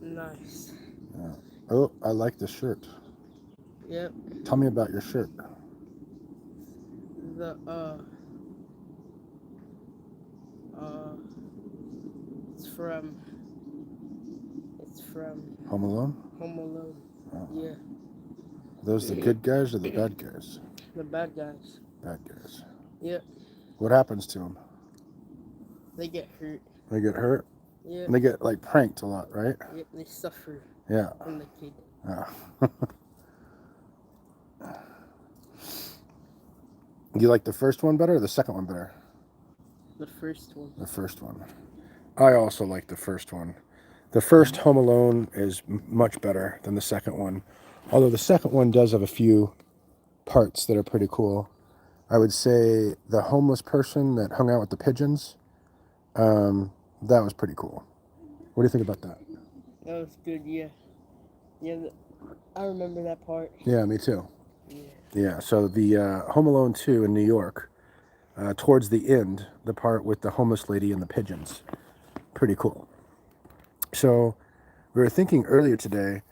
Nice. Yeah. Oh, I like the shirt. Yep. Tell me about your shirt. The uh it's from it's from Home Alone? Home Alone. Oh. Yeah. Are those the good guys or the bad guys? The bad guys. Bad guys. Yep. What happens to them? They get hurt. They get hurt? Yep. And they get like pranked a lot, right? Yep. They suffer Yeah. from the kid. Yeah. You like the first one better or the second one better? The first one. The first one. I also like the first one. The first Home Alone is much better than the second one. Although the second one does have a few parts that are pretty cool. I would say the homeless person that hung out with the pigeons, that was pretty cool. What do you think about that? That was good. Yeah. Yeah. I remember that part. Yeah, me too. Yeah. Yeah, so the Home Alone 2 in New York, towards the end, the part with the homeless lady and the pigeons, pretty cool. So we were thinking earlier today,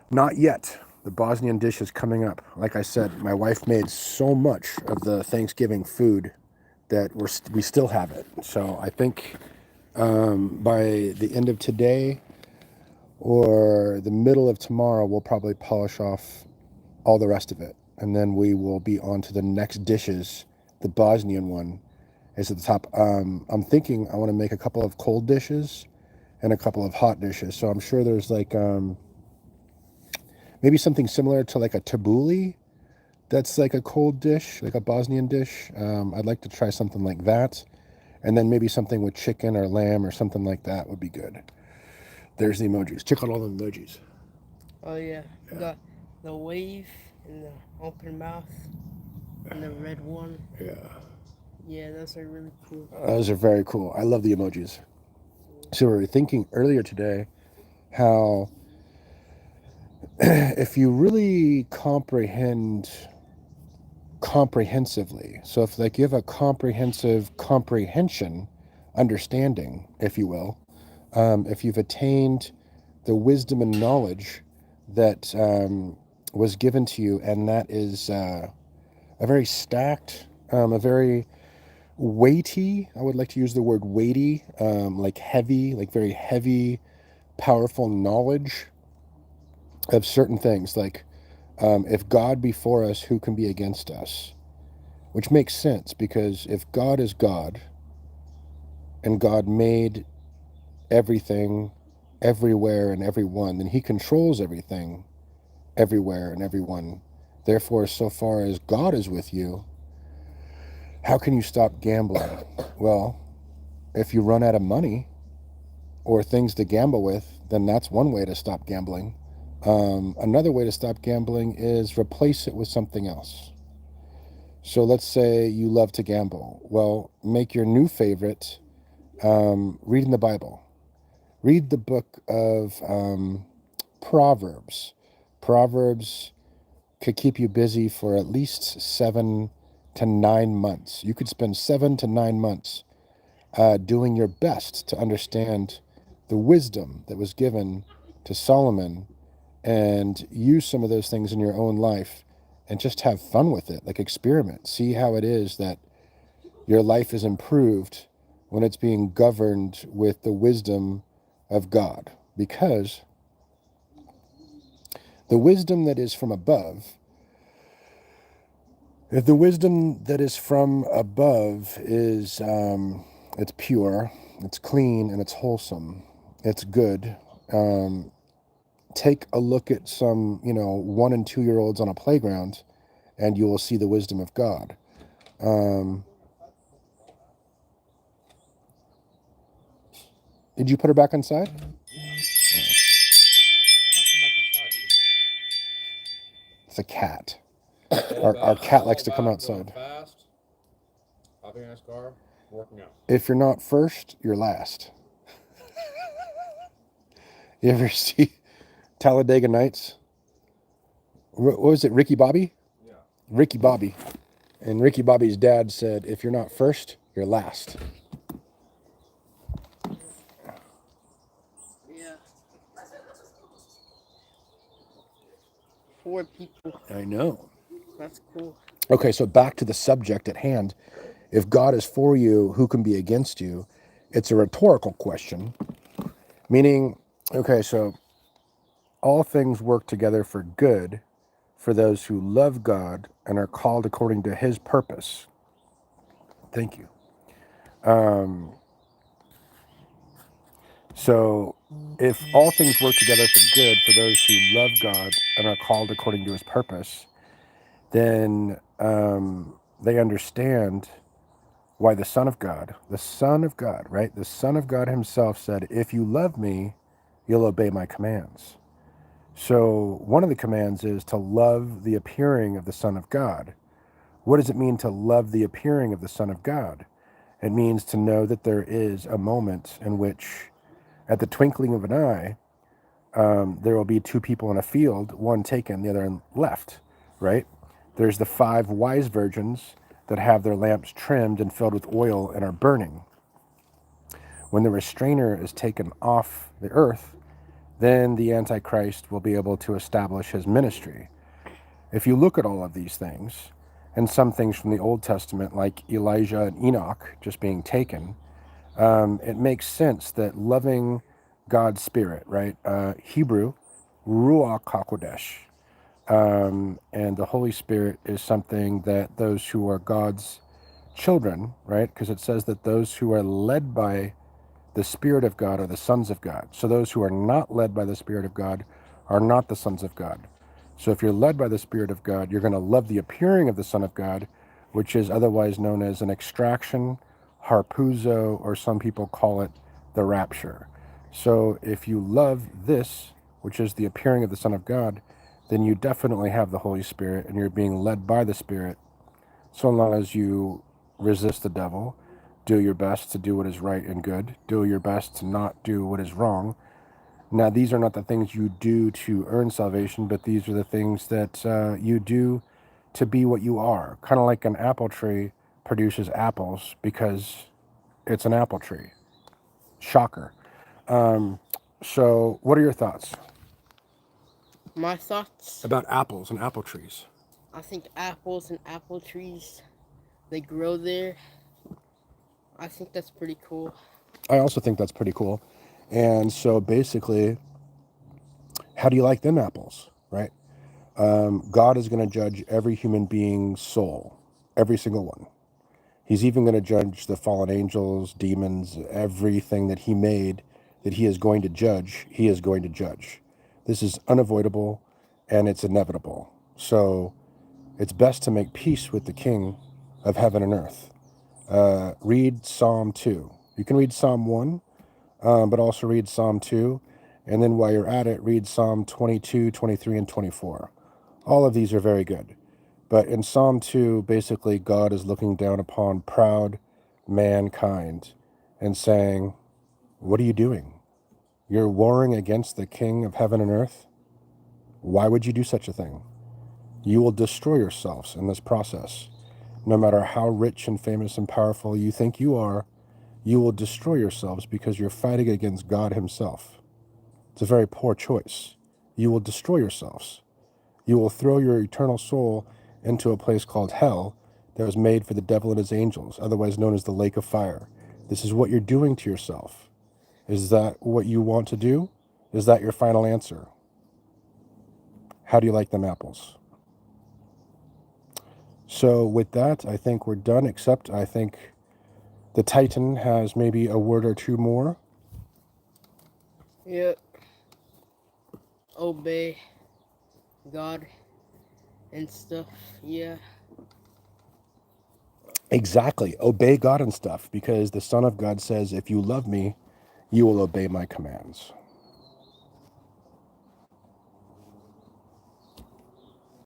not yet. The Bosnian dish is coming up. Like I said, my wife made so much of the Thanksgiving food that we still have it. So I think by the end of today or the middle of tomorrow, we'll probably polish off all the rest of it. And then we will be on to the next dishes. The Bosnian one is at the top. I'm thinking I want to make a couple of cold dishes and a couple of hot dishes. So I'm sure there's like maybe something similar to like a tabbouleh. That's like a cold dish, like a Bosnian dish. I'd like to try something like that. And then maybe something with chicken or lamb or something like that would be good. There's the emojis. Check out all the emojis. Oh yeah. Got the wave and the open mouth and the red one. Yeah. Yeah, those are really cool. Those are very cool. I love the emojis. So we were thinking earlier today how if you really comprehend comprehensively, so if like you have a comprehensive comprehension, understanding, if you will, if you've attained the wisdom and knowledge that was given to you, and that is a very stacked, a very weighty, I would like to use the word weighty, like heavy, like very heavy, powerful knowledge of certain things. Like, if God be for us, who can be against us? Which makes sense because if God is God and God made everything, everywhere, and everyone, then he controls everything, everywhere, and everyone. Therefore, so far as God is with you, how can you stop gambling? Well, if you run out of money or things to gamble with, then that's one way to stop gambling. Another way to stop gambling is replace it with something else. So let's say you love to gamble. Well, make your new favorite reading the Bible. Read the book of Proverbs. Proverbs could keep you busy for at least 7 to 9 months. You could spend 7 to 9 months doing your best to understand the wisdom that was given to Solomon and use some of those things in your own life and just have fun with it, like experiment. See how it is that your life is improved when it's being governed with the wisdom of God. Because the wisdom that is from above, if the wisdom that is from above is, it's pure, it's clean, and it's wholesome, it's good. Take a look at some, 1 and 2 year olds on a playground, and you will see the wisdom of God. Did you put her back inside? It's a cat. Our cat likes to come outside. Fast, hopping in his car, working out. If you're not first, you're last. You ever see Talladega Nights? What was it, Ricky Bobby? Yeah. Ricky Bobby. And Ricky Bobby's dad said, if you're not first, you're last. Yeah. for people. I know. That's cool. Okay, so back to the subject at hand. If God is for you, who can be against you? It's a rhetorical question, meaning, okay, so all things work together for good for those who love God and are called according to his purpose. Thank you. So if all things work together for good for those who love God and are called according to his purpose, then they understand why the Son of God, right? The Son of God himself said, if you love me, you'll obey my commands. So one of the commands is to love the appearing of the Son of God. What does it mean to love the appearing of the Son of God? It means to know that there is a moment in which, at the twinkling of an eye, there will be two people in a field, one taken, the other left, right? There's the 5 wise virgins that have their lamps trimmed and filled with oil and are burning. When the restrainer is taken off the earth, then the Antichrist will be able to establish his ministry. If you look at all of these things, and some things from the Old Testament, like Elijah and Enoch just being taken, it makes sense that loving God's Spirit, right? Hebrew, Ruach HaKodesh, and the Holy Spirit is something that those who are God's children, right? Because it says that those who are led by the Spirit of God are the sons of God. So those who are not led by the Spirit of God are not the sons of God. So if you're led by the Spirit of God, you're going to love the appearing of the Son of God, which is otherwise known as an extraction, harpuzo, or some people call it the rapture. So if you love this, which is the appearing of the Son of God, then you definitely have the Holy Spirit and you're being led by the Spirit, so long as you resist the devil, do your best to do what is right and good, do your best to not do what is wrong. Now, these are not the things you do to earn salvation, but these are the things that you do to be what you are. Kind of like an apple tree produces apples because it's an apple tree. Shocker. So what are your thoughts My thoughts, about apples and apple trees? I think apples and apple trees, they grow there. I think that's pretty cool. I also think that's pretty cool. And so basically, how do you like them apples, right? God is going to judge every human being's soul, every single one. He's even going to judge the fallen angels, demons, everything that he made that he is going to judge, he is going to judge. This is unavoidable and it's inevitable. So it's best to make peace with the King of heaven and earth. Read Psalm 2. You can read Psalm 1, but also read Psalm 2. And then while you're at it, read Psalm 22, 23, and 24. All of these are very good. But in Psalm 2, basically, God is looking down upon proud mankind and saying, what are you doing? You're warring against the King of heaven and earth? Why would you do such a thing? You will destroy yourselves in this process. No matter how rich and famous and powerful you think you are, you will destroy yourselves because you're fighting against God himself. It's a very poor choice. You will destroy yourselves. You will throw your eternal soul into a place called hell that was made for the devil and his angels, otherwise known as the lake of fire. This is what you're doing to yourself. Is that what you want to do? Is that your final answer? How do you like them apples? So with that, I think we're done, except I think the Titan has maybe a word or two more. Yep. Obey God and stuff. Yeah. Exactly. Obey God and stuff, because the Son of God says, if you love me, you will obey my commands.